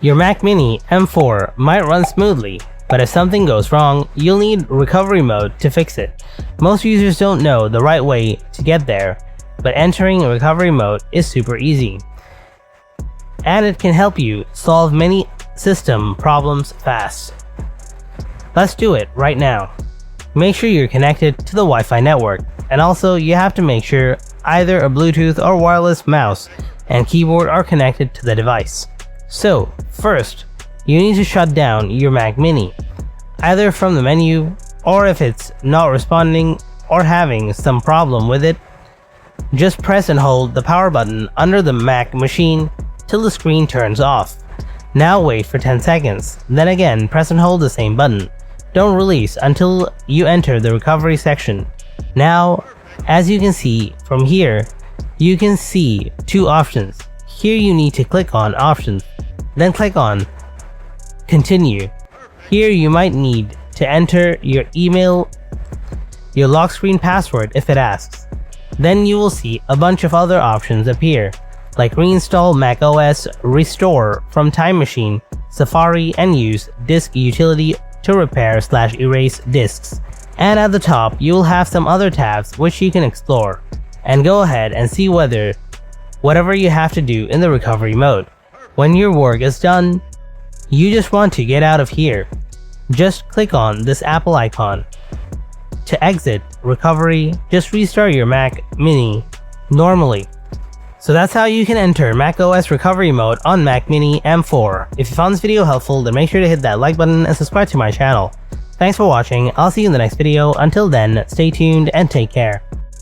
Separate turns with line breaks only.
Your Mac Mini M4 might run smoothly, but if something goes wrong, you'll need recovery mode to fix it. Most users don't know the right way to get there, but entering recovery mode is super easy. And it can help you solve many system problems fast. Let's do it right now. Make sure you're connected to the Wi-Fi network, and also you have to make sure either a Bluetooth or wireless mouse and keyboard are connected to the device. So, first, you need to shut down your Mac Mini, either from the menu, or if it's not responding or having some problem with it, just press and hold the power button under the Mac machine till the screen turns off. Now wait for 10 seconds, then again press and hold the same button. Don't release until you enter the recovery section. Now, as you can see from here, you can see two options. Here you need to click on Options, then click on Continue. Here you might need to enter your email, your lock screen password if it asks. Then you will see a bunch of other options appear, like Reinstall macOS, Restore from Time Machine, Safari, and use Disk Utility to repair/erase disks. And at the top, you will have some other tabs which you can explore, and go ahead and see whatever you have to do in the recovery mode. When your work is done, you just want to get out of here. Just click on this Apple icon. To exit recovery, just restart your Mac Mini normally. So that's how you can enter macOS recovery mode on Mac Mini M4. If you found this video helpful, then make sure to hit that like button and subscribe to my channel. Thanks for watching, I'll see you in the next video. Until then, stay tuned and take care.